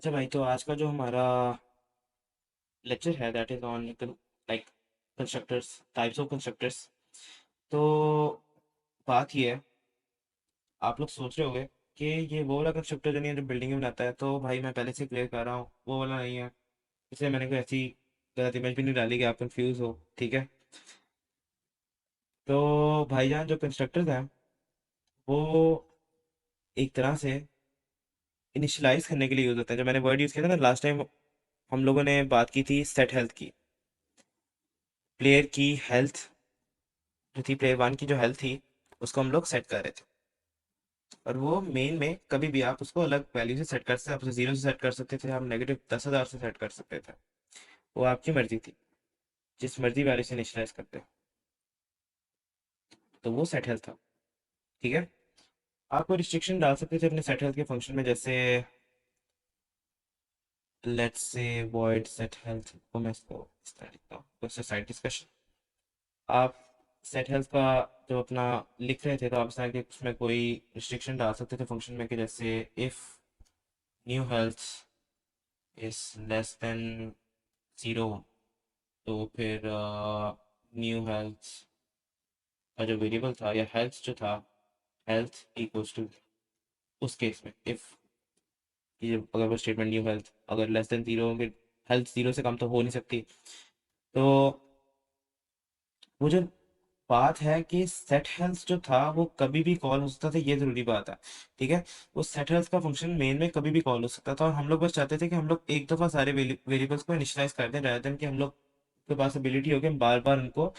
अच्छा भाई, तो आज का जो हमारा लेक्चर है that is on like constructors, types of constructors. तो बात ये है, आप लोग सोच रहे होंगे कि ये वो वाला कंस्ट्रक्टर जो नहीं है जो बिल्डिंग में बनाता है। तो भाई मैं पहले से क्लियर कर रहा हूँ, वो वाला नहीं है। इसलिए मैंने कोई ऐसी गलत इमेज भी नहीं डाली कि आप कंफ्यूज हो। ठीक है। तो भाईजान, जो कंस्ट्रक्टर्स हैं वो एक तरह से इनिशियलाइज करने के लिए यूज होते हैं। जो मैंने वर्ड यूज किया था ना लास्ट टाइम, हम लोगों ने बात की थी सेट हेल्थ की। प्लेयर की हेल्थ जो थी, प्लेयर वन की जो हेल्थ थी, उसको हम लोग सेट कर रहे थे। और वो मेन में कभी भी आप उसको अलग वैल्यू से सेट कर सकते, आप उसे 0 से सेट कर सकते थे, आप -10,000 से सेट कर सकते थे। वो आपकी मर्जी थी, जिस मर्जी वैल्यू से इनिशियलाइज करते। तो वो सेट हेल्थ था। ठीक है। आप कोई रिस्ट्रिक्शन डाल सकते थे अपने सेट हेल्थ के फंक्शन में, जैसे let's say void set health को मैं इसको इस तरह लिखता हूँ, उससे साइड डिस्कशन। आप सेट हेल्थ का जो अपना लिख रहे थे, तो आप इस तरह के उसमें कोई रिस्ट्रिक्शन डाल सकते थे फंक्शन में, कि जैसे if new health is less than 0, तो फिर न्यू हेल्थ का जो वेरिएबल था या हेल्थ जो था, हेल्थ इक्वल्स टू, उस केस में इफ ये अगर वो स्टेटमेंट न्यू हेल्थ अगर लेस देन 0, हेल्थ 0 से कम तो हो नहीं सकती। तो वो जो बात है कि सेट हेल्थ जो था वो कभी भी कॉल हो सकता था, ये जरूरी बात है। ठीक है। वो सेट हेल्थ का फंक्शन मेन में कभी भी कॉल हो सकता था, और हम लोग बस चाहते थे कि हम लोग एक दफा सारे वेरिएबल्स को इनिशियलाइज कर दें, rather than कि हम लोग के पास एबिलिटी हो कि हम बार बार उनको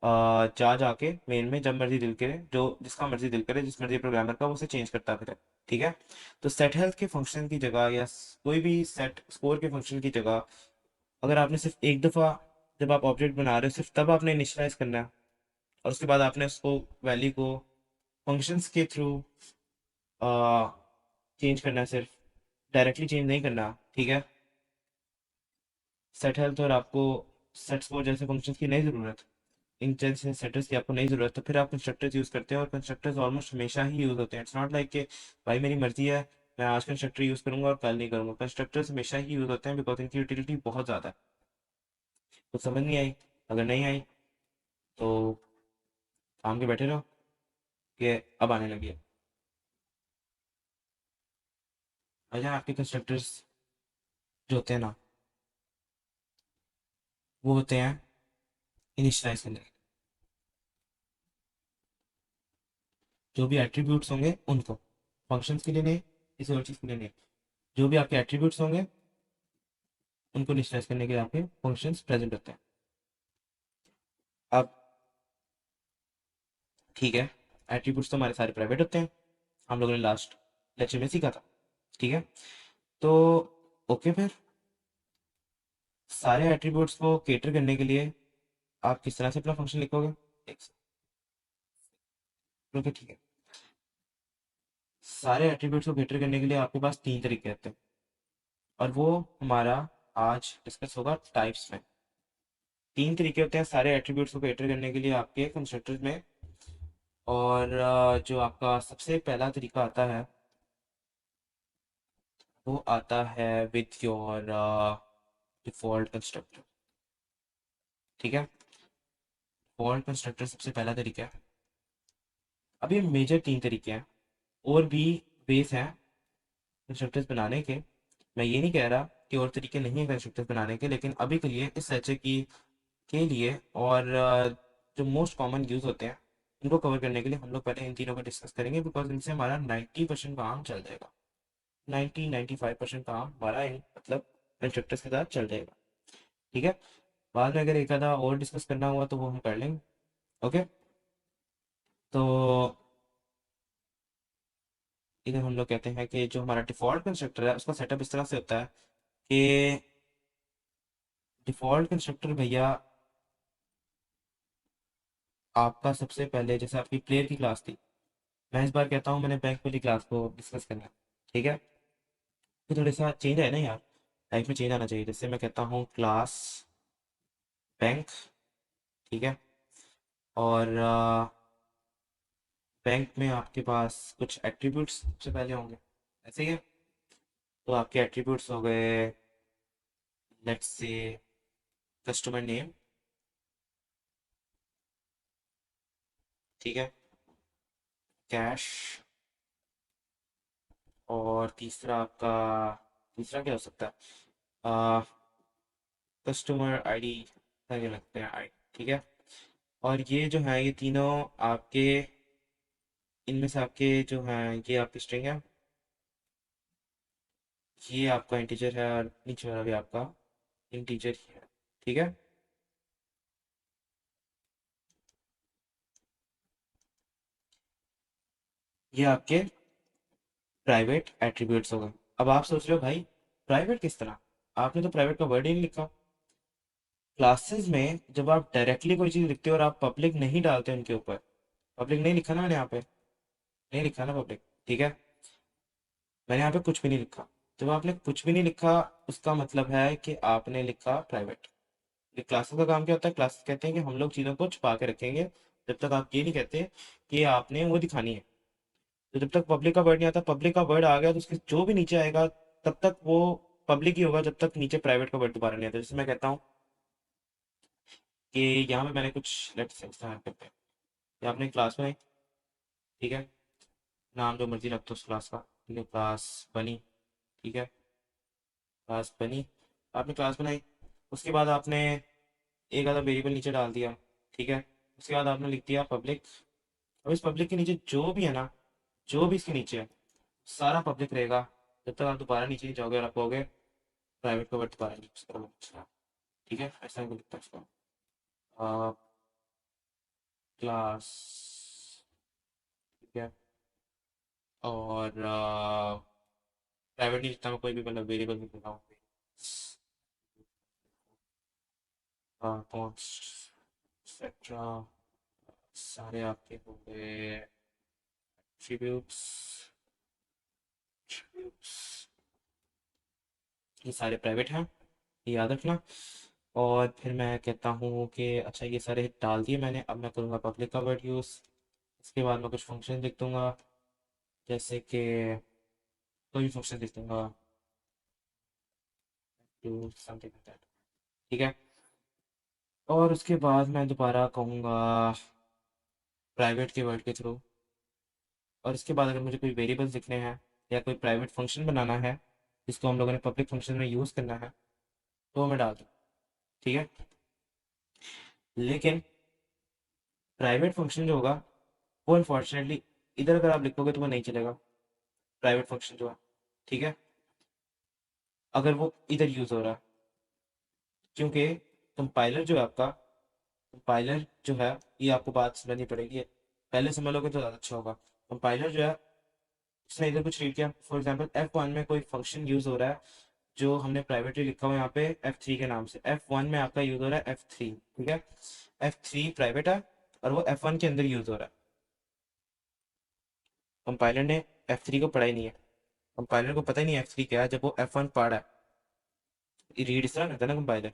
जा जाके मेन में जब मर्जी दिल करे, जो जिसका मर्जी दिल करे, जिस मर्जी प्रोग्रामर का, वो उसे चेंज करता फिरे। ठीक है। तो सेट हेल्थ के फंक्शन की जगह या कोई भी सेट स्कोर के फंक्शन की जगह, अगर आपने सिर्फ एक दफा, जब आप ऑब्जेक्ट बना रहे हो सिर्फ तब आपने इनिशियलाइज करना है, और उसके बाद आपने उसको वैल्यू को फंक्शंस के थ्रू चेंज करना है, सिर्फ डायरेक्टली चेंज नहीं करना। ठीक है। सेट हेल्थ और आपको सेट स्कोर जैसे फंक्शंस की नहीं ज़रूरत, इन जैसे सेटर्स की आपको नहीं ज़रूरत, तो फिर आप कंस्ट्रक्टर्स यूज़ करते हैं, और कंस्ट्रक्टर्स ऑलमोस्ट हमेशा ही यूज़ होते हैं। इट्स नॉट लाइक कि भाई मेरी मर्जी है, मैं आज कंस्ट्रक्टर यूज़ करूंगा और कल नहीं करूंगा। कंस्ट्रक्टर्स हमेशा ही यूज़ होते हैं, बिकॉज इनकी यूटिलिटी बहुत ज़्यादा है। तो समझ नहीं आई? अगर नहीं आई तो काम के बैठे रहो, कि अब आने लगी है। अच्छा, आपके कंस्ट्रक्टर्स जो होते हैं ना, वो होते हैं इनिशियलाइज करने के। जो भी एट्रीब्यूट्स होंगे उनको, फंक्शंस के लिए नहीं, किसी और चीज़ के लिए नहीं, जो भी आपके एट्रीब्यूट्स होंगे उनको इनिशियलाइज करने के लिए आपके फंक्शंस प्रेजेंट होते हैं। अब ठीक है, एट्रीब्यूट्स तो हमारे सारे प्राइवेट होते हैं, हम लोगों ने लास्ट लेक्चर में सीखा था। ठीक है। तो ओके, फिर सारे एट्रीब्यूट्स को केटर करने के लिए आप किस तरह से अपना फंक्शन लिखोगे? ओके, ठीक है। सारे एट्रीब्यूट्स को केटर करने के लिए आपके पास तीन तरीके होते हैं, और वो हमारा आज डिस्कस होगा टाइप्स में। तीन तरीके होते हैं सारे एट्रीब्यूट्स को केटर करने के लिए आपके कंस्ट्रक्टर्स में। और जो आपका सबसे पहला तरीका आता है, वो आता है विथ योर डिफॉल्ट कंस्ट्रक्टर। ठीक है। डिफॉल्ट कंस्ट्रक्टर सबसे पहला तरीका है। अब ये मेजर तीन तरीके हैं, और भी बेस हैं कंस्ट्रक्टर्स बनाने के। मैं ये नहीं कह रहा कि और तरीके नहीं है कंस्ट्रक्टर्स बनाने के, लेकिन अभी के लिए इस एच की के लिए, और जो मोस्ट कॉमन यूज होते हैं उनको कवर करने के लिए हम लोग पहले इन तीनों को डिस्कस करेंगे, बिकॉज इनसे हमारा 90% काम चल जाएगा। 90-95% काम हमारा इन मतलब कंस्ट्रक्टर्स के साथ चल जाएगा। ठीक है। बाद में अगर एक आधा और डिस्कस करना हुआ तो वो हम कर लेंगे। ओके। तो इधर हम लोग कहते हैं कि जो हमारा डिफॉल्ट कंस्ट्रक्टर है उसका सेटअप इस तरह से होता है कि डिफॉल्ट कंस्ट्रक्टर भैया, आपका सबसे पहले जैसे आपकी प्लेयर की क्लास थी, मैं इस बार कहता हूँ मैंने बैंक वाली क्लास को डिस्कस करना है। ठीक है। तो थोड़ा सा चेंज है ना यार, लाइफ में चेंज आना चाहिए। जैसे मैं कहता हूँ क्लास बैंक। ठीक है। और बैंक में आपके पास कुछ एट्रीब्यूट्स सबसे पहले होंगे, ऐसे ही है। तो आपके एट्रीब्यूट्स हो गए, लेट्स से कस्टमर नेम, ठीक है, कैश, और तीसरा आपका, तीसरा क्या हो सकता है, कस्टमर आईडी, ये लगते हैं आई, ठीक है। और ये जो है ये तीनों आपके, इनमें से आपके जो हैं ये आपकी स्ट्रिंग है, ये आपका इंटीजर है, और नीचे वाला भी आपका इंटीजर ही है, ठीक है। ये आपके प्राइवेट एट्रीब्यूट्स हो गए। अब आप सोच रहे हो भाई प्राइवेट किस तरह, आपने तो प्राइवेट का वर्ड ही नहीं लिखा। क्लासेस में जब आप डायरेक्टली कोई चीज़ लिखते हो और आप पब्लिक नहीं डालते उनके ऊपर, पब्लिक नहीं लिखा ना मैंने यहाँ पे, नहीं लिखा ना पब्लिक, ठीक है, मैंने यहाँ पे कुछ भी नहीं लिखा। जब आपने कुछ भी नहीं लिखा, उसका मतलब है कि आपने लिखा प्राइवेट। ये क्लासेस का काम क्या होता है, क्लासेस कहते हैं कि हम लोग चीज़ों को छुपा के रखेंगे जब तक आप ये नहीं कहते कि आपने वो दिखानी है। तो जब तक पब्लिक का वर्ड नहीं आता, पब्लिक का वर्ड आ गया तो उसके जो भी नीचे आएगा तब तक वो पब्लिक ही होगा, जब तक नीचे प्राइवेट का वर्ड दोबारा नहीं आता। जैसे मैं कहता हूँ कि यहाँ पे मैंने कुछ लेट्स करते हैं, ये आपने क्लास बनाई, ठीक है, नाम जो मर्जी रख दो उस क्लास का, ठीक है, क्लास बनी, ठीक है, क्लास बनी, आपने क्लास बनाई, उसके बाद आपने एक आधा वेरिएबल नीचे डाल दिया, ठीक है, उसके बाद आपने लिख दिया पब्लिक। अब इस पब्लिक के नीचे जो भी है ना, जो भी इसके नीचे है सारा पब्लिक रहेगा, जब तक आप दोबारा नीचे नहीं जाओगे और आप कहोगे प्राइवेट का वर्ड दोबारा नहीं यूज करो, अच्छा, ठीक है, ऐसा ही लिखता है उसको, क्लास, ठीक है, और प्राइवेट नहीं लिखता मैं, कोई भी मतलब वेरिएबल लिख देता हूँ, एक्सेट्रा, सारे आपके हो गए एट्रीब्यूट्स, ये सारे प्राइवेट हैं, ये याद रखना। और फिर मैं कहता हूँ कि अच्छा ये सारे डाल दिए मैंने, अब मैं करूँगा पब्लिक का वर्ड यूज़। इसके बाद मैं कुछ फंक्शन लिख दूंगा, जैसे कि कोई भी फंक्शन लिख दूंगा, डू समथिंग लाइक दैट, ठीक है। और उसके बाद मैं दोबारा कहूँगा प्राइवेट के वर्ड के थ्रू। और इसके बाद अगर मुझे कोई वेरिएबल्स लिखने हैं या कोई प्राइवेट फंक्शन बनाना है जिसको हम लोगों ने पब्लिक फंक्शन में यूज़ करना है, तो वो मैं डाल दूँ, ठीक है। लेकिन प्राइवेट फंक्शन जो होगा वो अनफॉर्चुनेटली इधर अगर आप लिखोगे तो वो नहीं चलेगा, प्राइवेट फंक्शन जो है, ठीक है, अगर वो इधर यूज़ हो रहा है, क्योंकि कंपाइलर जो है आपका, कंपाइलर जो है, ये आपको बात समझनी पड़ेगी, पहले समझ लोगे तो ज़्यादा अच्छा होगा। कंपाइलर जो है उसने इधर कुछ रीड किया, फॉर एग्जांपल F1 में कोई फंक्शन यूज़ हो रहा है जो हमने प्राइवेटली लिखा हुआ है यहाँ पे F3 के नाम से, F1 में आपका यूज़ हो रहा है F3, ठीक है, F3 प्राइवेट है और वो F1 के अंदर यूज़ हो रहा है। कंपाइलर ने F3 को पढ़ा ही नहीं है, कंपाइलर को पता ही नहीं F3 क्या है, जब वो F1 पढ़ा है, रीड इस तरह करता है ना कंपाइलर,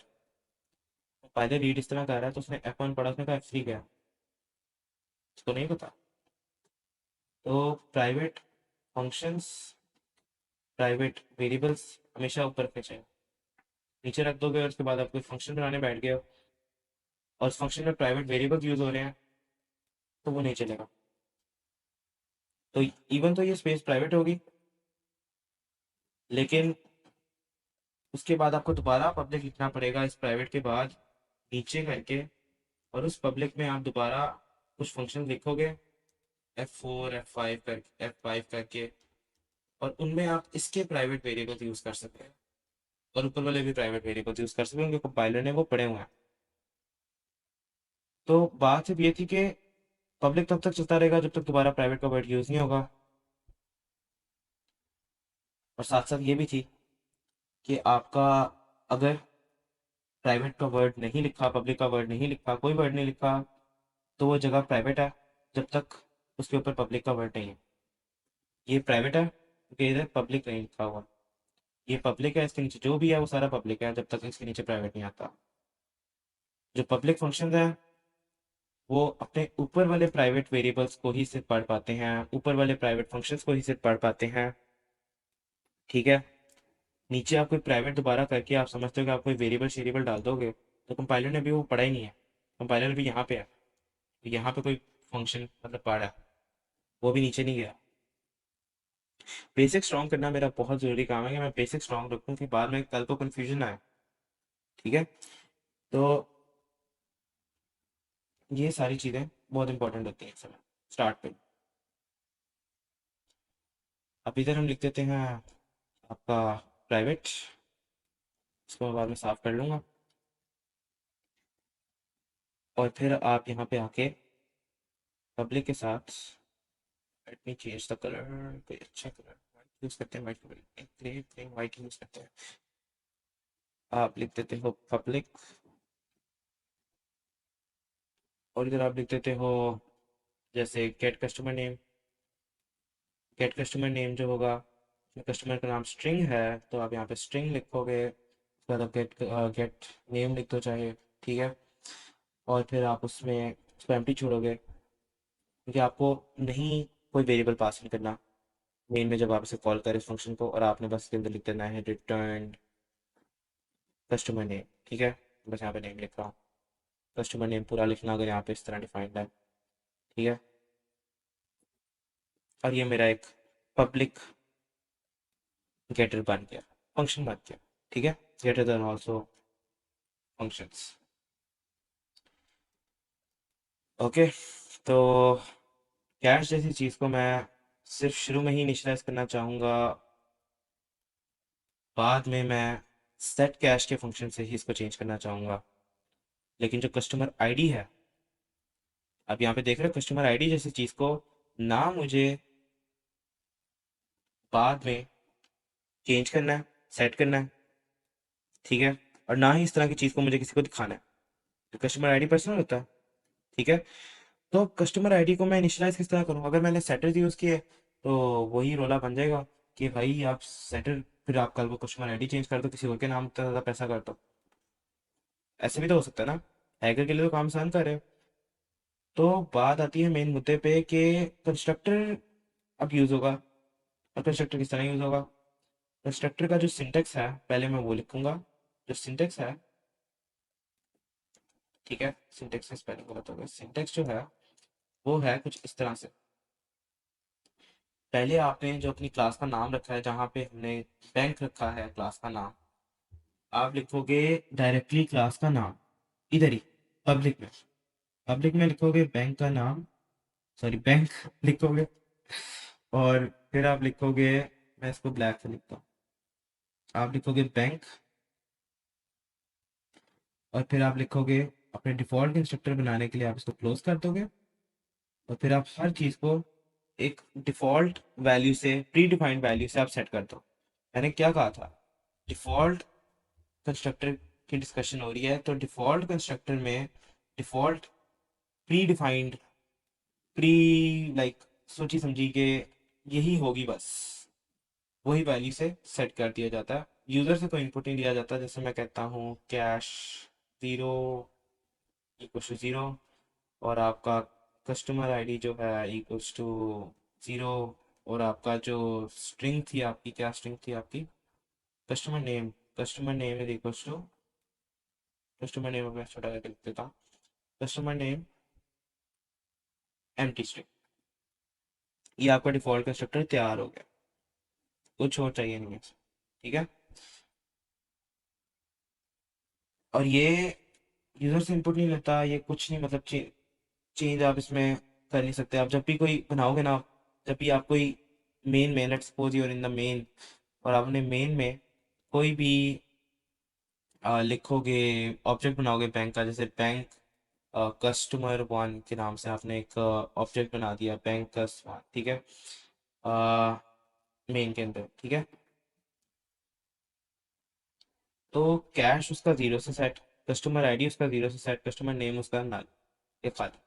कंपाइलर रीड इस तरह कर रहा है तो उसने F1 पढ़ा, उसने कहा F3 क्या है, उसको नहीं पता। तो प्राइवेट फंक्शंस, प्राइवेट वेरिएबल्स हमेशा ऊपर रखने चाहिए, नीचे रख दोगे और उसके बाद आप कोई फंक्शन बनाने बैठ गए हो और उस फंक्शन में प्राइवेट वेरिएबल्स यूज हो रहे हैं तो वो नहीं चलेगा। तो इवन तो ये स्पेस प्राइवेट होगी, लेकिन उसके बाद आपको दोबारा पब्लिक लिखना पड़ेगा इस प्राइवेट के बाद नीचे करके, और उस पब्लिक में आप दोबारा कुछ फंक्शन लिखोगे, F4 F5 करके, और उनमें आप इसके प्राइवेट वेरिएबल यूज कर सकते हैं और ऊपर वाले भी प्राइवेट वेरिएबल यूज कर सकते हैं, क्योंकि कंपाइलर ने वो पढ़े हुए हैं। तो बात सिर्फ ये थी कि पब्लिक तब तक चलता रहेगा जब तक दोबारा प्राइवेट का वर्ड यूज नहीं होगा। और साथ साथ ये भी थी कि आपका अगर प्राइवेट का वर्ड नहीं लिखा, पब्लिक का वर्ड नहीं लिखा, कोई वर्ड नहीं लिखा, तो वो जगह प्राइवेट है जब तक उसके ऊपर पब्लिक का वर्ड नहीं है। ये प्राइवेट है क्योंकि इधर पब्लिक नहीं लिखा हुआ, ये पब्लिक है, इसके नीचे जो भी है वो सारा पब्लिक है जब तक इसके नीचे प्राइवेट नहीं आता। जो पब्लिक फंक्शन है वो अपने ऊपर वाले प्राइवेट वेरिएबल्स को ही सिर्फ पढ़ पाते हैं, ऊपर वाले प्राइवेट फंक्शंस को ही सिर्फ पढ़ पाते हैं, ठीक है। नीचे आप कोई प्राइवेट दोबारा करके आप समझते हो कि आप कोई वेरिएबल शेरिएबल डाल दोगे, तो कंपाइलर ने भी वो पढ़ा ही नहीं है। कंपाइलर भी यहाँ पे है, तो यहाँ पे कोई फंक्शन मतलब पढ़ा, वो भी नीचे नहीं गया। बेसिक स्ट्रॉन्ग करना मेरा बहुत ज़रूरी काम है कि मैं बेसिक स्ट्रॉन्ग रखूँ कि बाद में कल को कन्फ्यूजन आए। ठीक है, तो ये सारी चीज़ें बहुत इंपॉर्टेंट होती हैं इस समय स्टार्ट पे। अब इधर हम लिख देते हैं आपका प्राइवेट, इसको मैं बाद में साफ कर लूँगा। और फिर आप यहाँ पे आके पब्लिक के साथ let me change the colour, कोई अच्छा कलर वाइट यूज़ करते हैं, white colour grey grey white use करते हैं। आप लिख देते हो पब्लिक, और इधर आप लिख देते हो जैसे get customer name. Get customer name जो होगा, कस्टमर का नाम स्ट्रिंग है तो आप यहाँ पे स्ट्रिंग लिखोगे, उसके बाद आप गेट नेम लिख दो चाहे। ठीक है, और फिर आप उसमें उसको एम्प्टी छोड़ोगे, क्योंकि आपको नहीं कोई वेरिएबल पास नहीं करना मेन में जब आप इसे कॉल करें इस फंक्शन को, और आपने बस इसके अंदर लिख देना है रिटर्न कस्टमर नेम। ठीक है, बस यहाँ पे नेम लिख रहा हूँ, कस्टमर नेम पूरा लिखना अगर यहाँ पे इस तरह डिफाइंड है। ठीक है, और ये मेरा एक पब्लिक गेटर बन गया, फंक्शन बन गया। ठीक है, getter then also functions. Okay, तो कैश जैसी चीज़ को मैं सिर्फ शुरू में ही इनिशियलाइज करना चाहूँगा, बाद में मैं सेट कैश के फंक्शन से ही इसको चेंज करना चाहूँगा। लेकिन जो कस्टमर आईडी है, आप यहाँ पे देख रहे हो कस्टमर आईडी जैसी चीज़ को ना मुझे बाद में चेंज करना है, सेट करना है। ठीक है, और ना ही इस तरह की चीज़ को मुझे किसी को दिखाना है। तो कस्टमर आईडी पर्सनल होता है। ठीक है, तो कस्टमर आईडी को मैं इनिशियलाइज किस तरह करूँ, अगर मैंने सेटर यूज़ किए तो वही रोला बन जाएगा कि भाई आप सेटर, फिर आप कल को कस्टमर आईडी चेंज कर दो, किसी और के नाम इतना ज़्यादा पैसा कर दो। ऐसे भी तो हो सकता है ना, हैकर के लिए तो काम आसान कर रहे हो। तो बात आती है मेन मुद्दे पे कि कंस्ट्रक्टर अब यूज़ होगा, और कंस्ट्रक्टर किस तरह यूज़ होगा। कंस्ट्रक्टर का जो सिंटेक्स है पहले मैं वो लिखूंगा, जो सिंटेक्स है। ठीक है, सिंटेक्स से स्पेलिंग गलत हो गया। सिंटेक्स जो है वो है कुछ इस तरह से। पहले आपने जो अपनी क्लास का नाम रखा है, जहाँ पे हमने बैंक रखा है क्लास का नाम, आप लिखोगे डायरेक्टली क्लास का नाम इधर ही पब्लिक में। पब्लिक में लिखोगे बैंक का नाम, सॉरी बैंक लिखोगे, और फिर आप लिखोगे, मैं इसको ब्लैक से लिखता हूँ, आप लिखोगे बैंक, और फिर आप लिखोगे अपने डिफ़ॉल्ट कंस्ट्रक्टर बनाने के लिए आप इसको क्लोज कर दोगे, और फिर आप हर चीज़ को एक डिफ़ॉल्ट वैल्यू से, प्री डिफाइंड वैल्यू से आप सेट कर दो। मैंने क्या कहा था, डिफ़ॉल्ट कंस्ट्रक्टर की डिस्कशन हो रही है, तो डिफ़ॉल्ट कंस्ट्रक्टर में default predefined, pre like सोची समझी के यही होगी बस, वही वैल्यू से सेट कर दिया जाता है। यूज़र से कोई इनपुट नहीं लिया जाता। जैसे मैं कहता हूँ cash zero equals to zero, और आपका कस्टमर आईडी जो है इक्वल्स टू ज़ीरो, और आपका जो स्ट्रिंग थी आपकी, क्या स्ट्रिंग थी आपकी, customer name, customer name is equals to, customer name मैं छोटा करके लिख देता हूँ, कस्टमर नेम एम्प्टी स्ट्रिंग। ये आपका डिफॉल्ट कंस्ट्रक्टर तैयार हो गया, कुछ और चाहिए नहीं है। ठीक है, और ये यूजर से इनपुट नहीं लेता, ये कुछ नहीं, मतलब चेंज आप इसमें कर नहीं सकते। आप जब भी कोई बनाओगे ना, जब भी आप कोई main let's suppose you're in the main, और आपने मेन में कोई भी लिखोगे, ऑब्जेक्ट बनाओगे बैंक का, जैसे बैंक कस्टमर वन के नाम से आपने एक ऑब्जेक्ट बना दिया बैंक कस्टमर। ठीक है, मेन के अंदर। ठीक है, तो कैश उसका जीरो से सेट, कस्टमर आईडी उसका जीरो से सेट, कस्टमर नेम उसका नल, ये खाली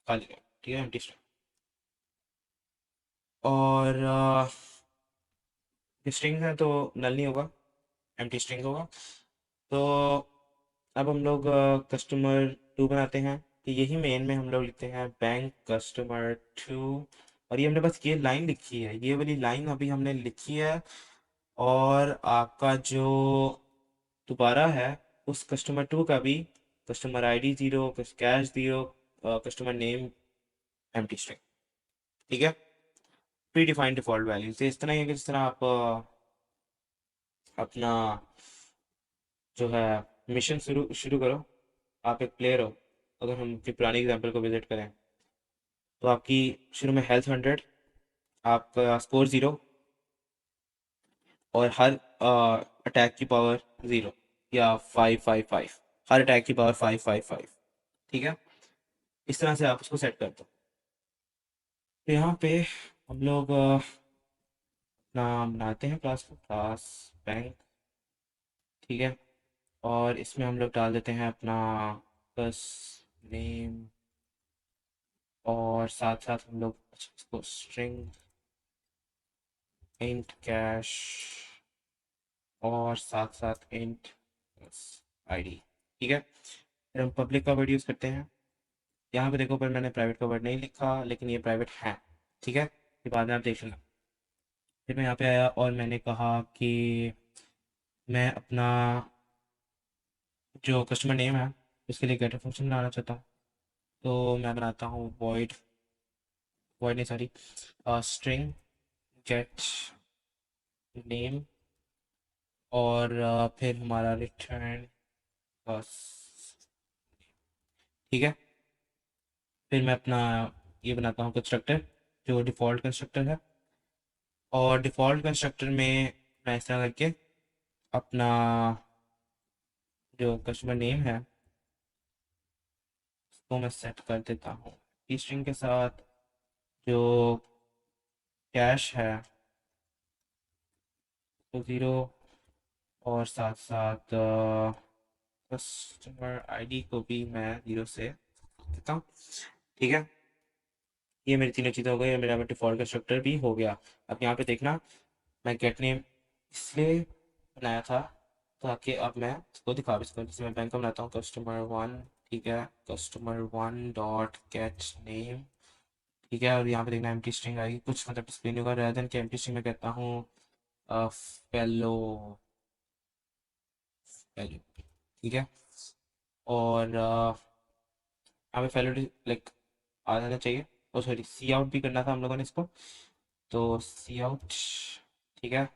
खाली है। ठीक है, एम्प्टी स्ट्रिंग। और स्ट्रिंग है तो नल नहीं होगा, एम्प्टी स्ट्रिंग होगा। तो अब हम लोग कस्टमर टू बनाते हैं, तो यही मेन में हम लोग लिखते हैं बैंक कस्टमर टू, और ये हमने बस ये लाइन लिखी है, ये वाली लाइन अभी हमने लिखी है। और आपका जो दोबारा है उस कस्टमर टू का भी customer ID zero, cash zero, customer name empty string. ठीक है, प्री डिफाइंड डिफॉल्ट वैल्यू से इस तरह ही है कि जिस तरह आप अपना जो है मिशन शुरू शुरू करो। आप एक प्लेयर हो, अगर हम अपनी पुरानी एग्जांपल को विजिट करें तो आपकी शुरू में हेल्थ 100, आपका स्कोर 0 और हर अटैक की पावर 0 या 555, हर अटैक की पावर 555। ठीक है, इस तरह से आप उसको सेट कर दो। तो यहाँ पे हम लोग नाम बनाते हैं क्लास को, क्लास बैंक। ठीक है, और इसमें हम लोग डाल देते हैं अपना बस नेम, और साथ साथ हम लोग इसको स्ट्रिंग इंट कैश और साथ साथ इंट आईडी। ठीक है, फिर हम पब्लिक का वर्ड यूज़ करते हैं। यहाँ पे देखो, पर मैंने प्राइवेट का वर्ड नहीं लिखा, लेकिन ये प्राइवेट है। ठीक है, ये बाद में आप देख लेना। फिर मैं यहाँ पे आया और मैंने कहा कि मैं अपना जो कस्टमर नेम है उसके लिए गेटर फंक्शन बनाना चाहता हूँ। तो मैं बनाता हूँ वॉइड, वॉइड नहीं सॉरी, स्ट्रिंग गेट नेम, और फिर हमारा रिटर्न बस। ठीक है, फिर मैं अपना ये बनाता हूँ कंस्ट्रक्टर, जो डिफ़ॉल्ट कंस्ट्रक्टर है। और डिफ़ॉल्ट कंस्ट्रक्टर में मैं इस तरह करके अपना जो कस्टमर नेम है उसको मैं सेट कर देता हूँ की स्ट्रिंग के साथ। जो कैश है तो 0, और साथ साथ कस्टमर आईडी को भी मैं 0 से देता हूँ। ठीक है, ये मेरी तीनों चीज़ें हो गई और मेरा डिफ़ॉल्ट कंस्ट्रक्टर भी हो गया। अब यहाँ पे देखना, मैं गेट नेम इसलिए बनाया था ताकि अब मैं इसको दिखा भी सकूँ। जैसे मैं बैंक का बनाता हूँ कस्टमर वन। ठीक है, customer one dot gate name. ठीक है, और यहाँ पे देखना एम्प्टी स्ट्रिंग आएगी, कुछ मतलब डिस्प्ले नहीं होगा, rather than कि एम्प्टी स्ट्रिंग में कहता हूँ फेलो वैल्यू। ठीक है, और हमें फेलो लाइक आ जाना चाहिए। ओ सॉरी, सी आउट भी करना था हम लोगों ने इसको, तो सी आउट। ठीक है,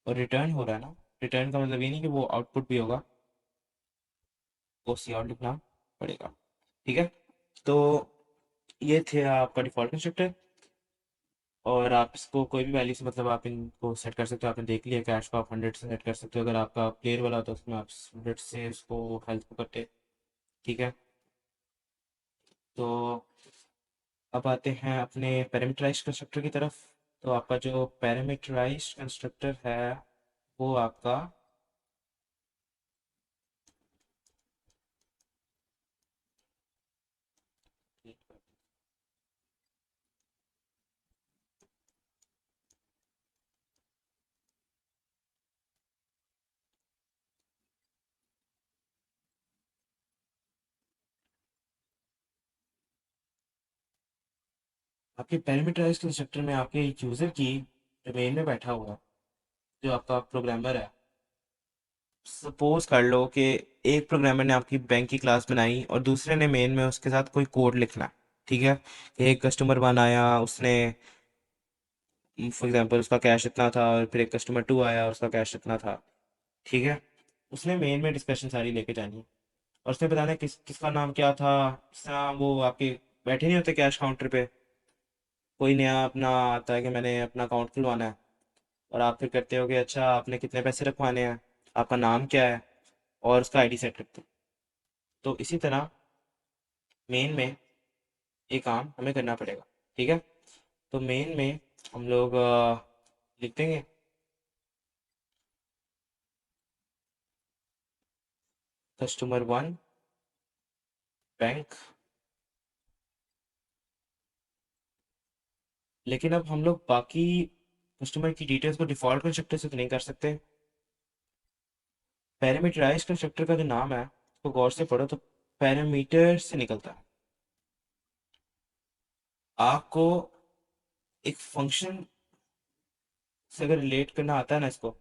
और रिटर्न हो रहा है ना, रिटर्न का मतलब ये नहीं कि वो आउटपुट भी होगा, वो सी आउट लिखना पड़ेगा। ठीक है, तो ये थे आपका डिफ़ॉल्ट कंस्ट्रक्टर, और आप इसको कोई भी वैल्यू से मतलब आप इनको सेट कर सकते हो। आपने देख लिया, कैश को आप 100 से सेट कर सकते हो, अगर आपका प्लेयर वाला हो तो उसमें आप 100 से उसको हेल्थ को करते। ठीक है, तो अब आते हैं अपने पैरामीटराइज्ड कंस्ट्रक्टर की तरफ। तो आपका जो पैरामीटराइज्ड कंस्ट्रक्टर है वो आपका आपके पैरामीटराइज्ड कंस्ट्रक्टर में आपके यूज़र की डोमेन में बैठा हुआ जो आपका प्रोग्रामर है। सपोज कर लो कि एक प्रोग्रामर ने आपकी बैंक की क्लास बनाई और दूसरे ने मेन में उसके साथ कोई कोड लिखना है। ठीक है, एक कस्टमर वन आया, उसने फॉर एग्जांपल उसका कैश इतना था, और फिर एक कस्टमर टू आया, उसका कैश इतना था। ठीक है, उसने मेन में डिस्कशन सारी लेके जानी है, और उसने बताना है किसका नाम क्या था। इस तरह वो आपके बैठे नहीं होते कैश काउंटर पे, कोई नया अपना आता है कि मैंने अपना अकाउंट खुलवाना है, और आप फिर करते हो कि अच्छा आपने कितने पैसे रखवाने हैं, आपका नाम क्या है, और उसका आईडी सेट करते हो। तो इसी तरह मेन में ये काम हमें करना पड़ेगा। ठीक है, तो मेन में हम लोग लिख देंगे कस्टमर वन बैंक। लेकिन अब हम लोग बाकी कस्टमर की डिटेल्स को डिफॉल्ट कंस्ट्रक्टर से तो नहीं कर सकते। पैरामीटराइज्ड कंस्ट्रक्टर का जो नाम है उसको गौर से पढ़ो तो पैरामीटर से निकलता है। आपको एक फंक्शन से अगर रिलेट करना आता है ना इसको,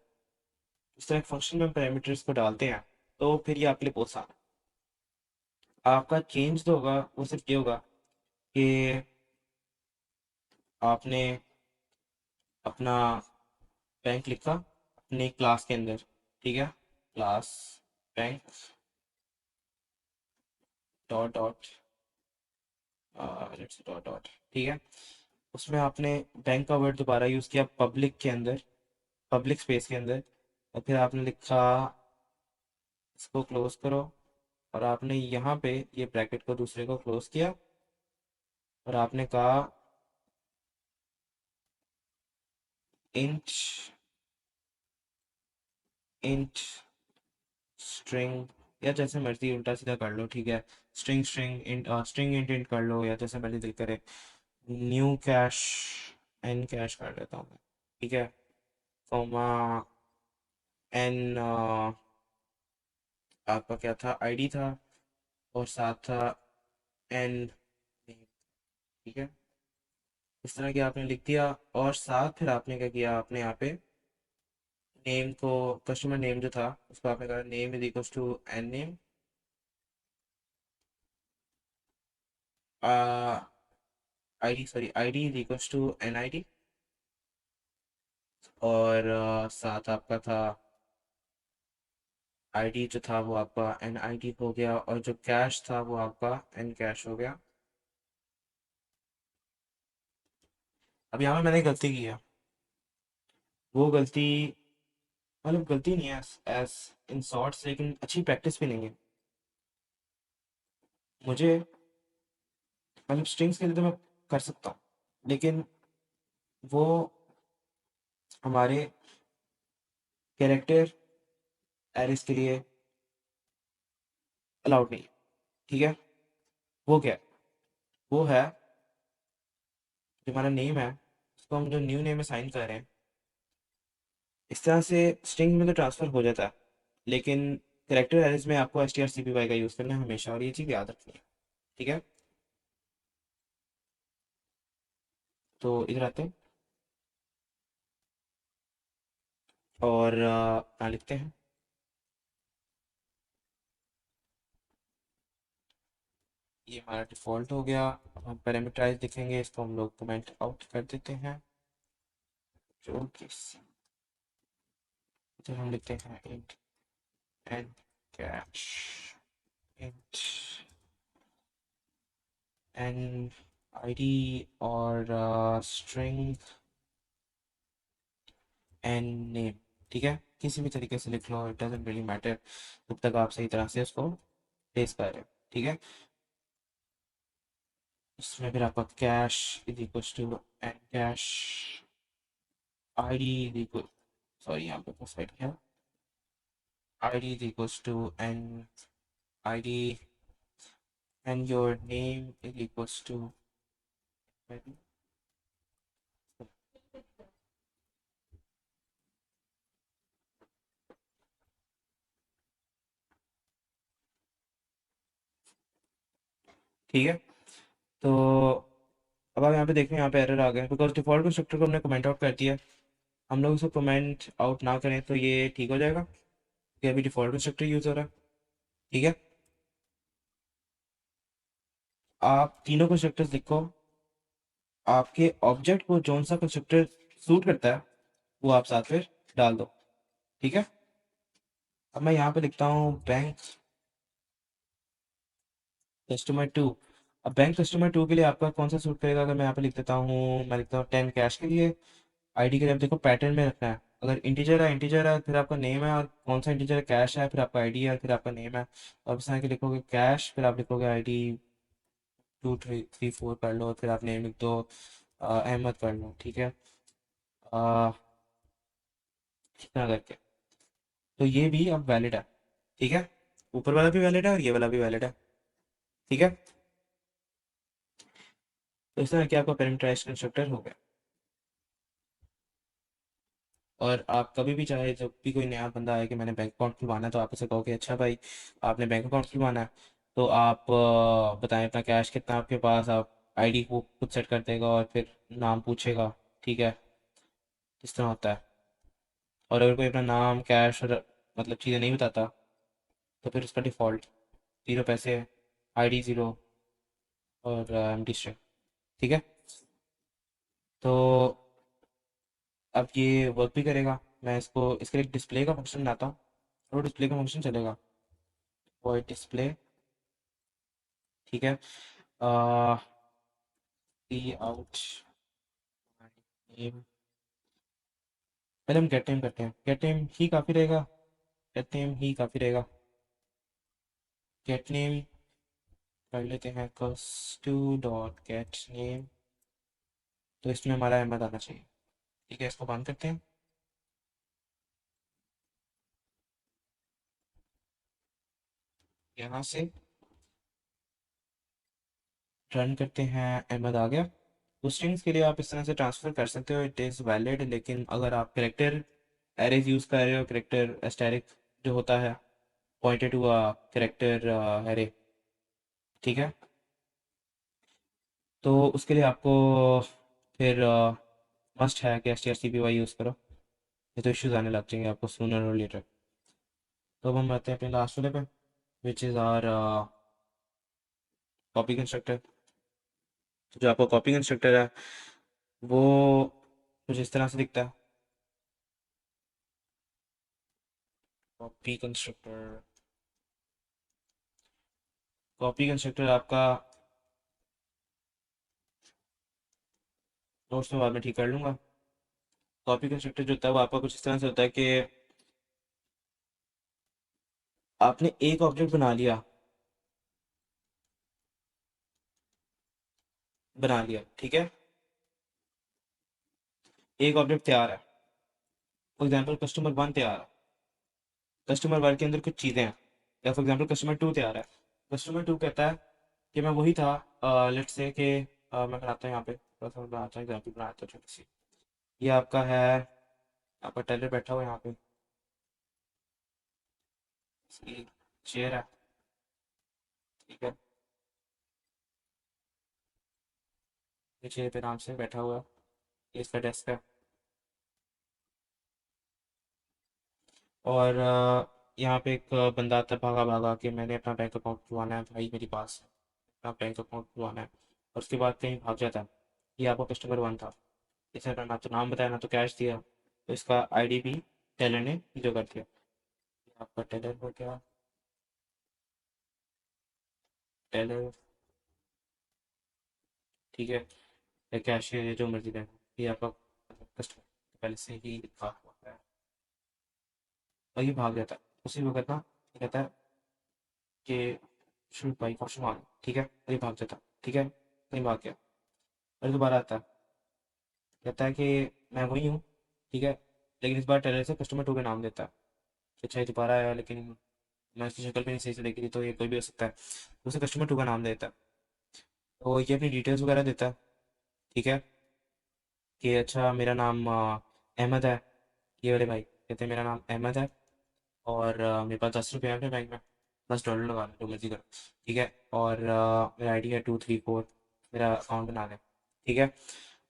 इस तरह के फंक्शन में पैरामीटर्स को डालते हैं तो फिर ये आपके लिए बहुत आसान है। आपका चेंज जो होगा वो सिर्फ ये होगा कि आपने अपना बैंक लिखा अपने क्लास के अंदर, ठीक है, class bank dot dot let's dot dot, ठीक है। उसमें आपने बैंक का वर्ड दोबारा यूज़ किया पब्लिक के अंदर, पब्लिक स्पेस के अंदर, और फिर आपने लिखा, इसको क्लोज करो, और आपने यहाँ पे ये ब्रैकेट को दूसरे को क्लोज किया, और आपने कहा इंट इंट स्ट्रिंग, या जैसे मर्जी उल्टा सीधा कर लो, ठीक है। String string int string int int कर लो, या जैसे मर्जी दिल करे। न्यू कैश एन कैश कर लेता हूँ मैं, ठीक है, कॉमा एन, आपका क्या था, आईडी था, और साथ था एन, ठीक है। इस तरह की आपने लिख दिया, और साथ फिर आपने क्या किया, आपने यहाँ पे नेम को, कस्टमर नेम जो था उसको आपने कहा name is equals to n name, ID, sorry, ID is equals to n ID, और साथ आपका था आईडी जो था वो आपका एन आईडी हो गया, और जो कैश था वो आपका एन कैश हो गया। अब यहाँ पे मैंने गलती की है, वो गलती, मतलब गलती नहीं है एज इन शॉर्ट्स, लेकिन अच्छी प्रैक्टिस भी नहीं है मुझे। मतलब स्ट्रिंग्स के लिए तो मैं कर सकता हूँ, लेकिन वो हमारे कैरेक्टर एरिस के लिए अलाउड नहीं है, ठीक है। वो क्या है, वो है जो हमारा नेम है, उसको हम जो न्यू नेम में साइन कर रहे हैं, इस तरह से स्ट्रिंग में तो ट्रांसफर हो जाता है, लेकिन कैरेक्टर एरेज में आपको S T R C P Y का यूज़ करना है हमेशा, और ये चीज़ याद रखनी है, ठीक है। तो इधर आते हैं, और यहाँ लिखते हैं, ये हमारा डिफ़ॉल्ट हो गया। अब हम पैरामीटराइज लिखेंगे, इसको हम लोग कमेंट आउट कर देते हैं, जो कि इधर हम लिखते हैं int and cash, int n ID, और स्ट्रिंग एंड नेम, ठीक है। किसी भी तरीके से लिख लो, इट डजेंट रियली मैटर, जब तक आप सही तरह से उसको प्लेस कर रहे हो, ठीक है। इसमें फिर आपका cash is equals to and cash, ID is equal, sorry यहाँ पे फर्स्ट साइड क्या, ID is equals to and ID, and your name is equals to, ठीक है। तो अब आप यहाँ पे देख रहे हैं, यहाँ पे एरर आ गया बिकॉज डिफॉल्ट कंस्ट्रक्टर को हमने कमेंट आउट कर दिया। हम लोग इसको कमेंट आउट ना करें तो ये ठीक हो जाएगा, कि अभी डिफॉल्ट कंस्ट्रक्टर यूज हो रहा है, ठीक है। आप तीनों कंस्ट्रक्टर्स लिखो, आपके ऑब्जेक्ट को कौन सा कंस्ट्रक्टर सूट करता है वो आप साथ फिर डाल दो, ठीक है। अब मैं यहाँ पे लिखता हूँ बैंक कस्टमर टू। अब बैंक कस्टमर टू के लिए आपका कौन सा सूट करेगा, अगर मैं यहाँ पे लिख देता हूँ, मैं लिखता हूँ 10 कैश के लिए, आईडी के लिए। अब देखो पैटर्न में रखना है, अगर इंटीजर है फिर आपका नेम है, और कौन सा इंटीजर है, कैश है, फिर आपका आईडी है, और फिर आपका नेम है। अब इस तरह के लिखोगे कैश, फिर आप लिखोगे आईडी 2 3 4 कर लो, और फिर आप नेम लिख दो अहमद कर लो, ठीक है। इतना करके, तो ये भी अब वैलिड है, ठीक है। ऊपर वाला भी वैलिड है और ये वाला भी वैलिड है, ठीक है। तो इस तरह क्या आपका पैरामीटराइज्ड कंस्ट्रक्टर हो गया। और आप कभी भी चाहे, जब भी कोई नया बंदा आए कि मैंने बैंक अकाउंट खुलवाना है, तो आप उसे कहो कि अच्छा भाई आपने बैंक अकाउंट खुलवाना है, तो आप बताएं अपना कैश कितना आपके पास, आप आईडी को खुद सेट कर देगा, और फिर नाम पूछेगा, ठीक है। इस तरह होता है। और अगर कोई अपना नाम कैश और मतलब चीज़ें नहीं बताता तो फिर उसका डिफ़ॉल्ट 0 पैसे, आईडी 0 और एम्प्टी स्ट्रिंग। ठीक है, तो अब ये वर्क भी करेगा। मैं इसको इसके लिए डिस्प्ले का फंक्शन बनाता हूँ, और डिस्प्ले का फंक्शन चलेगा वॉइड डिस्प्ले। ठीक है, सी आउट नेम। पहले हम गेट नेम करते हैं, गेट नेम ही काफ़ी रहेगा, गेट नेम ही काफ़ी रहेगा। गेट नेम कर लेते हैं कस्ट डॉट गेट नेम, तो इसमें हमारा अहमद आना चाहिए। ठीक है, इसको बंद करते हैं। यहाँ से रन करते हैं, अहमद आ गया। उस स्ट्रिंग्स के लिए आप इस तरह से ट्रांसफ़र कर सकते हो, इट इज़ वैलिड। लेकिन अगर आप करेक्टर एरेज यूज़ कर रहे हो, करेक्टर एस्टेरिक जो होता है pointed to a character array, ठीक है, तो उसके लिए आपको फिर मस्ट है कि S T R C P Y use करो, ये तो इश्यूज आने लग जाएंगे आपको सूनर और लेटर। तो अब हम आते हैं अपने लास्ट वाले पे, which is our copy constructor. तो जो आपका कॉपी कंस्ट्रक्टर है वो कुछ इस तरह से दिखता है। कॉपी कंस्ट्रक्टर, कॉपी कंस्ट्रक्टर आपका नोट्स में बाद में ठीक कर लूँगा। कॉपी कंस्ट्रक्टर जो होता है वो आपका कुछ इस तरह से होता है कि आपने एक ऑब्जेक्ट बना लिया, ठीक है, एक ऑब्जेक्ट तैयार है, फॉर एग्जांपल कस्टमर वन तैयार है, कस्टमर वन के अंदर कुछ चीज़ें हैं, या फॉर एग्जांपल कस्टमर टू तैयार है। कस्टमर टू कहता है कि मैं वही था, लेट्स से कि मैं बनाता हूँ यहाँ पे थोड़ा सा, बनाता हूँ एग्जाम्पल बनाता हूँ छोटी सी। ये आपका है, आपका टेलर बैठा हुआ है यहाँ पे, इसकी चेयर है, ठीक है, ये चेयर पे आराम से बैठा हुआ है, ये इसका डेस्क है। और यहाँ पे एक बंदा आता है भागा भागा कि मैंने अपना बैंक अकाउंट खुलवाना है भाई, मेरे पास अपना बैंक अकाउंट खुलवाना है, और उसके बाद कहीं भाग जाता है। ये आपका कस्टमर वन था, इसने अपना ना तो नाम बताया ना तो कैश दिया, तो इसका आईडी भी टेलर ने जो कर दिया। ये आपका टेलर हो गया, टेलर, ठीक है, या कैशियर है जो मर्जी देना, ये आपका कस्टमर पहले से ही लिखा हुआ है। और ये भाग जाता है उसी वक्त ना, ये कहता है कि शुरू भाई फॉर शुमान, ठीक है, और ये भाग जाता है, ठीक है, कहीं भाग गया, और दोबारा आता है, कहता है कि मैं वही हूँ, ठीक है, लेकिन इस बार टेलर से कस्टमर टू का नाम देता है। अच्छा ये दोबारा आया, लेकिन मैं उसकी शक्ल भी नहीं सही से देखी थी, तो ये कोई भी हो सकता है, तो उसे कस्टमर टू का नाम देता है। तो ये अपनी डिटेल्स वगैरह देता है, ठीक है, कि अच्छा मेरा नाम अहमद है, ये वाले भाई कहते हैं मेरा नाम अहमद है, और मेरे पास 10 रुपये हैं अपने बैंक में, 10 डॉलर लगा लो जो मर्जी करो, ठीक है, और मेरा आईडी है 234, मेरा अकाउंट बना लें, ठीक है।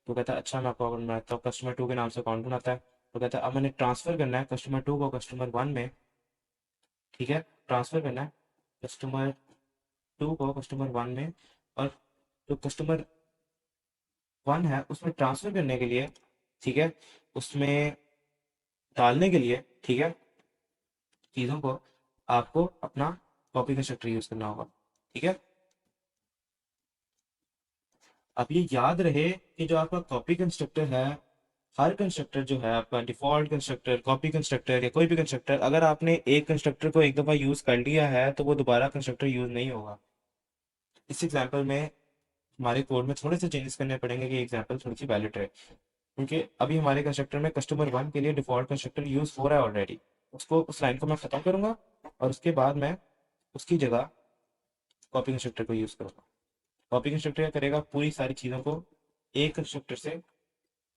तो कहता है अच्छा मैं आपको अकाउंट बनाता हूँ, कस्टमर टू के नाम से अकाउंट बनाता है। तो कहता है अब मैंने ट्रांसफ़र करना है कस्टमर टू को कस्टमर वन में, ठीक है, ट्रांसफ़र करना है कस्टमर टू को कस्टमर वन में, और जो कस्टमर वन है उसमें ट्रांसफ़र करने के लिए, ठीक है, उसमें डालने के लिए, ठीक है, चीज़ों को आपको अपना कॉपी कंस्ट्रक्टर यूज़ करना होगा, ठीक है। अब ये याद रहे कि जो आपका कॉपी कंस्ट्रक्टर है, हर कंस्ट्रक्टर जो है आपका डिफॉल्ट कंस्ट्रक्टर, कॉपी कंस्ट्रक्टर या कोई भी कंस्ट्रक्टर, अगर आपने एक कंस्ट्रक्टर को एक दफ़ा यूज़ कर लिया है तो वो दोबारा कंस्ट्रक्टर यूज़ नहीं होगा। इस एग्जांपल में हमारे कोड में थोड़े से चेंजेस करने पड़ेंगे कि एग्जांपल थोड़ी सी वैलिड रहे, क्योंकि अभी हमारे कंस्ट्रक्टर में कस्टमर वन के लिए डिफॉल्ट कंस्ट्रक्टर यूज़ हो रहा है ऑलरेडी। उसको उस लाइन को मैं ख़त्म करूँगा, और उसके बाद मैं उसकी जगह कॉपी कंस्ट्रक्टर को यूज़ करूँगा। कॉपी कंस्ट्रक्टर क्या करेगा, पूरी सारी चीज़ों को एक कंस्ट्रक्टर से,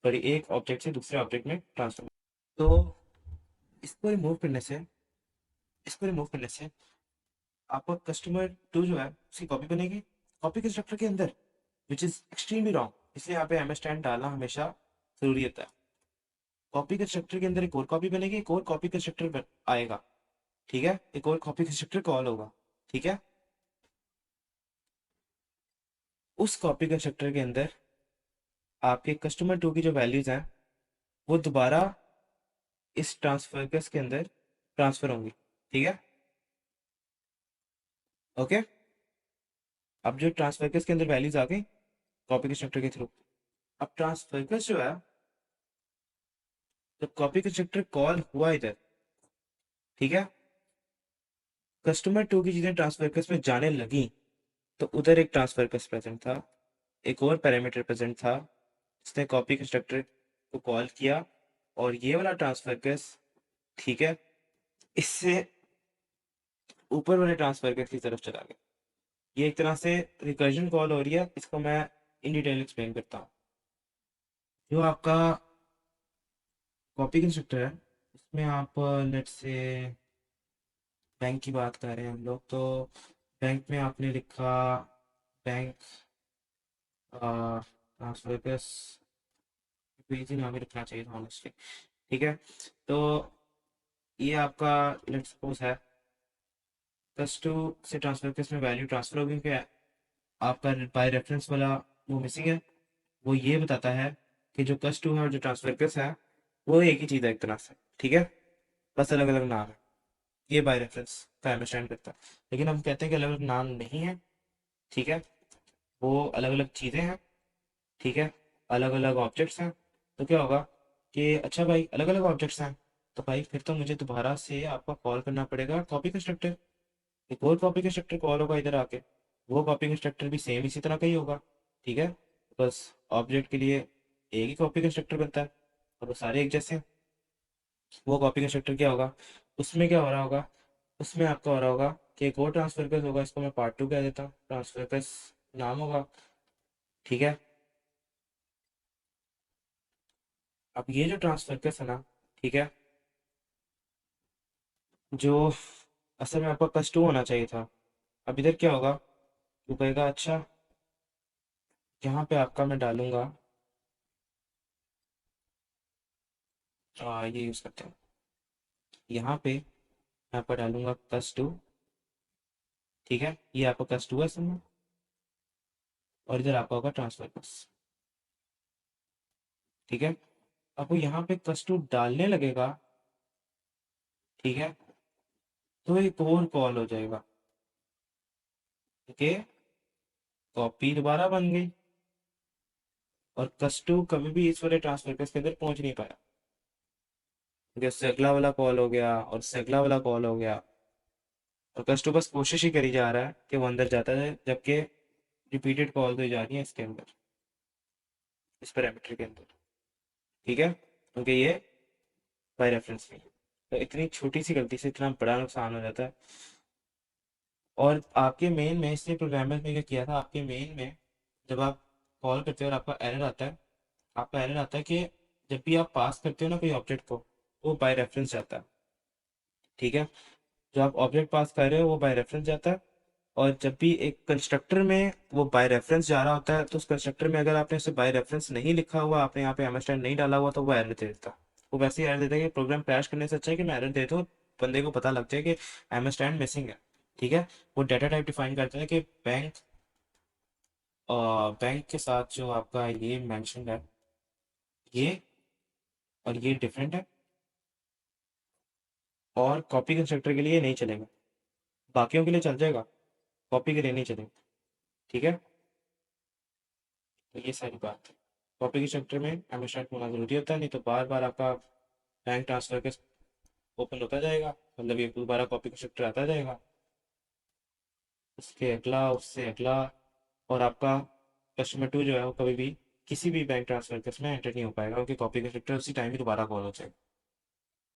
सॉरी एक ऑब्जेक्ट से दूसरे ऑब्जेक्ट में ट्रांसफर। तो इसको रिमूव करने से, इसको रिमूव करने से आपका कस्टमर टू जो है उसकी कॉपी बनेगी कॉपी कंस्ट्रक्टर के अंदर, विच इज़ एक्सट्रीमली रॉन्ग। इसलिए यहाँ पे एम स्टैंड डालना हमेशा ज़रूरी होता है। कॉपी कंस्ट्रक्टर के अंदर एक और कॉपी बनेगी, एक और कॉपी कंस्ट्रक्टर आएगा, ठीक है, एक और कॉपी कंस्ट्रक्टर कॉल होगा, ठीक है। उस कॉपी कंस्ट्रक्टर के अंदर आपके कस्टमर टू की जो वैल्यूज हैं वो दोबारा इस ट्रांसफर के अंदर ट्रांसफर होंगी, ठीक है। ओके, अब जो ट्रांसफर के अंदर वैल्यूज आ गई कॉपी कंस्ट्रक्टर के थ्रू, अब ट्रांसफर जो है, जब कॉपी कंस्ट्रक्टर कॉल हुआ इधर, ठीक है, कस्टमर टू की चीजें ट्रांसफर में जाने लगी, तो उधर एक ट्रांसफर प्रेजेंट था, एक और पैरामीटर प्रेजेंट था जिसने कॉपी कंस्ट्रक्टर को कॉल किया, और ये वाला ट्रांसफर, ठीक है, इससे ऊपर वाले ट्रांसफर की तरफ चला गया। ये एक तरह से रिकर्जन कॉल हो रही है, इसको मैं इन डिटेल एक्सप्लेन करता हूँ। जो आपका कॉपी कंस्ट्रक्टर है, इसमें आप लेट्स से बैंक की बात कर रहे हैं हम लोग, तो बैंक में आपने लिखा बैंक ट्रांसफर पेज नाम ही रखना चाहिए था ऑनेस्टली, ठीक है। तो ये आपका लेट्स सपोज है प्लस टू से ट्रांसफर केस में वैल्यू ट्रांसफर हो गई, क्या आपका बाय रेफरेंस वाला वो मिसिंग है। वो ये बताता है कि जो कस टू है और जो ट्रांसफर केस है वो एक ही चीज़ है एक तरह से, ठीक है, बस अलग अलग नाम है। ये बाय रेफरेंस का अंडरस्टैंड करता है, लेकिन हम कहते हैं कि अलग अलग नाम नहीं है, ठीक है, वो अलग अलग चीज़ें हैं, ठीक है, अलग अलग ऑब्जेक्ट्स हैं। तो क्या होगा कि अच्छा भाई अलग अलग ऑब्जेक्ट्स हैं, तो भाई फिर तो मुझे दोबारा से आपका कॉल करना पड़ेगा कॉपी कंस्ट्रक्टर, एक और कॉपी कंस्ट्रक्टर कॉल होगा इधर आके, वो कॉपी कंस्ट्रक्टर भी सेम इसी तरह का ही होगा, ठीक है, बस ऑब्जेक्ट के लिए एक ही कॉपी कंस्ट्रक्टर बनता है और वो सारे एक जैसे हैं। वो कॉपी कंस्ट्रक्टर क्या होगा, उसमें क्या हो रहा होगा, उसमें आपका हो रहा होगा कि एक और ट्रांसफर केस होगा, इसको मैं पार्ट टू कह देता हूँ, ट्रांसफर केस नाम होगा, ठीक है। अब ये जो ट्रांसफर केस है ना, ठीक है, जो असल में आपका कस टू होना चाहिए था, अब इधर क्या होगा, वो कहेगा अच्छा यहाँ पे आपका मैं डालूंगा, ये यूज करते हैं, यहाँ पे मैं आपका डालूंगा कस टू, ठीक है, ये आपका कस टू है असल में, और इधर आपका होगा ट्रांसफर कस, ठीक है। अब वो यहाँ पे कस टू डालने लगेगा, ठीक है, तो एक और कॉल हो जाएगा, ओके, कॉपी दोबारा बन गई, और कस टू कभी भी इस वाले ट्रांसफर केस के अंदर पहुंच नहीं पाया, क्योंकि उससे अगला वाला कॉल हो गया और उससे अगला वाला कॉल हो गया, और कस टू बस कोशिश ही करी जा रहा है कि वो अंदर जाता है, जबकि रिपीटेड कॉल तो जा रही है इसके अंदर, इस पैरामीटर के अंदर, ठीक है, क्योंकि ये बाय रेफरेंस नहीं है। तो इतनी छोटी सी गलती से इतना बड़ा नुकसान हो जाता है। और आपके मेन में इसने प्रोग्रामर ने क्या किया था, आपके मेन में जब आप कॉल करते हो और आपका एरर आता है, आपका एरर आता है कि जब भी आप पास करते हो ना कोई ऑब्जेक्ट को, वो बाय रेफरेंस जाता है, ठीक है, जो आप ऑब्जेक्ट पास कर रहे हो वो बाय रेफरेंस जाता है। और जब भी एक कंस्ट्रक्टर में वो बाय रेफरेंस जा रहा होता है, तो उस कंस्ट्रक्टर में अगर आपने उसे बाय रेफरेंस नहीं लिखा हुआ, आपने यहाँ पे एमएसटाइम नहीं डाला हुआ, तो वो एरर दे देता, वो वैसे ही एरर देता है कि प्रोग्राम क्रैश करने से अच्छा है कि मैं एरर दे दूँ, बंदे को पता लग जाए कि एमएसटाइम मिसिंग है, ठीक है। वो डाटा टाइप डिफाइन करता है कि बैंक, बैंक के साथ जो आपका ये मेंशन है, ये और ये डिफरेंट है, और कॉपी कंस्ट्रक्टर के लिए नहीं चलेगा, बाकियों के लिए चल जाएगा, कॉपी के लिए नहीं चलेगा, ठीक है। तो ये सारी बात है, कॉपी के चक्कर में एमएसटाइम होना जरूरी होता है, नहीं तो बार बार आपका बैंक ट्रांसफर के ओपन होता जाएगा, मतलब ये दोबारा कॉपी का स्ट्रक्चर आता जाएगा, उसके अगला उससे अगला, और आपका कस्टमर टू जो है वो कभी भी किसी भी बैंक ट्रांसफर के उसमें एंटर नहीं हो पाएगा, क्योंकि कॉपी का स्ट्रक्चर उसी टाइम ही दोबारा कॉल हो जाएगा।